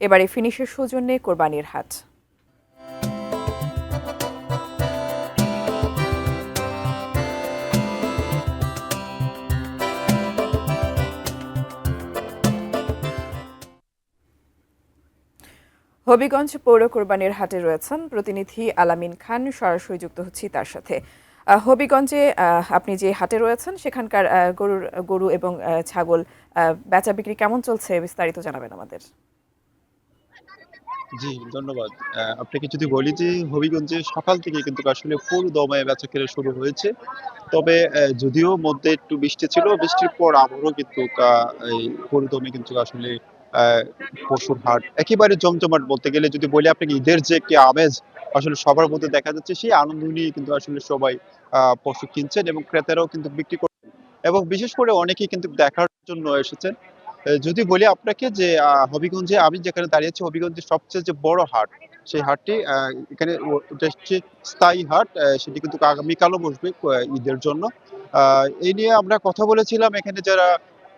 এবারে ফিনিশের সৌজন্যে কোরবানির হাট। হবিগঞ্জ পৌর কোরবানির হাটে রয়েছেন প্রতিনিধি আলামিন খান, সরাসরি যুক্ত হচ্ছি তার সাথে। হবিগঞ্জে আপনি যে হাটে রয়েছেন সেখানকার গরু এবং ছাগল বেচা বিক্রি কেমন চলছে বিস্তারিত জানাবেন আমাদের। জি, ধন্যবাদ। আপনাকে যদি বলি যে হবিগঞ্জে সকাল থেকে কিন্তু আসলে পুরো দমে বেচাকেনা শুরু হয়েছে। তবে যদিও মধ্যে একটু বৃষ্টি ছিল, বৃষ্টির পর আবারও কিন্তু এই পুরো দমে কিন্তু আসলে আ পশুর হাট একেবারে জমজমাট বলতে গেলে যদি বলি আপনাকে ঈদের যে একটি আমেজ আসলে সবার মধ্যে দেখা যাচ্ছে সেই আনন্দ নিয়ে কিন্তু আসলে সবাই পশু কিনছেন এবং ক্রেতারাও কিন্তু বিক্রি করছেন এবং বিশেষ করে অনেকেই কিন্তু দেখার জন্য এসেছেন। যদি বলি আপনাকে যে হবিগঞ্জে আমি যেখানে দাঁড়িয়ে আছি হবিগঞ্জের সবচেয়ে যে বড় হাট, সেই হাটটি এখানে ওটা হচ্ছে স্থায়ী হাট। সেটি কিন্তু আগামীকালও বসবে ঈদের জন্য। আ এই নিয়ে আমরা কথা বলেছিলাম এখানে যারা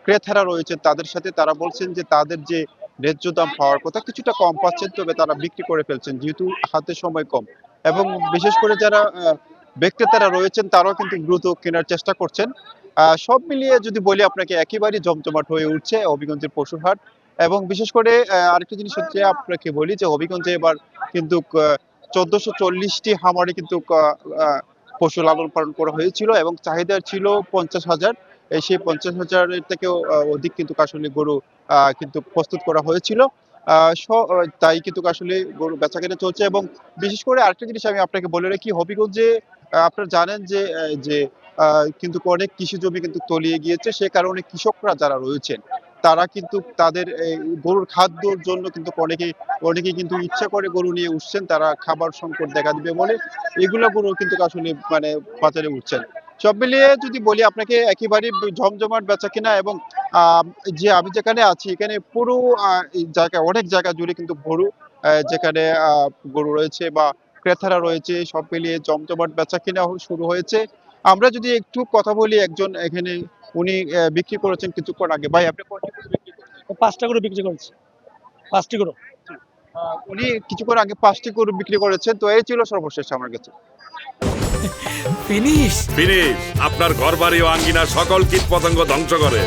ক্রেতারা রয়েছেন তাদের সাথে। তারা বলছেন যে তাদের যে ন্যায্য দাম পাওয়ার কথা কিছুটা কম পাচ্ছেন, তবে তারা বিক্রি করে ফেলছেন যেহেতু হাতে সময় কম। এবং বিশেষ করে যারা বিক্রেতারা রয়েছেন তারাও কিন্তু দ্রুত কেনার চেষ্টা করছেন। সব মিলিয়ে যদি বলি আপনাকে একেবারেই জমজমাট হয়ে উঠছে হবিগঞ্জের পশুর হাট এবং বিশেষ করে আরেকটা জিনিস হচ্ছে আপনাকে বলি যে হবিগঞ্জে এবার কিন্তু ১৪৪০টি খামারে কিন্তু পশু লালন পালন করা হয়েছিল এবং চাহিদা ছিল ৫০,০০০। সেই ৫০,০০০ এর থেকেও অধিক কিন্তু আসলে গরু কিন্তু প্রস্তুত করা হয়েছিল। আ স তাই কিন্তু আসলে গরু বেচাকেনা চলছে এবং বিশেষ করে আরেকটা জিনিস আমি আপনাকে বলে রাখি হবিগঞ্জে আপনারা জানেন যে আ কিন্তু অনেক কৃষি জমি কিন্তু তলিয়ে গিয়েছে। সে কারণে কৃষকরা যারা রয়েছেন, তারা কিন্তু তাদের এই গরুর খাদ্যর জন্য কিন্তু অনেকেই কিন্তু ইচ্ছা করে গরু নিয়ে উঠছেন। তারা খাবার সংকট দেখা দিবে বলে এগুলা গরু কিন্তু আসলে মানে বাজারে উঠছেন। সব মিলিয়ে যদি বলি আপনাকে একেবারেই জমজমাট বেচাকেনা এবং আ যে আমি যেখানে আছি এখানে পুরো এই অনেক জায়গা জুড়ে কিন্তু যেখানে গরু রয়েছে বা ক্রেতারা রয়েছে সব মিলিয়ে জমজমাট বেচাকেনা শুরু হয়েছে। আমরা যদি একটু কথা বলি একজন এখানে উনি বিক্রি করেছেন কিছুক্ষণ আগে। ভাই আপনি কয়টি গরু বিক্রি করছেন? ৫টা গরু বিক্রি করেছি। ৫টি গরু। উনি কিছুক্ষণ আগে ৫ টি গরু বিক্রি করেছেন। তো এই ছিল সর্বশেষ আমার কাছে। ফিনিশ। ফিনিশ আপনার ঘরবাড়ি ও আঙ্গিনা সকল কীটপতঙ্গ ধ্বংস করে।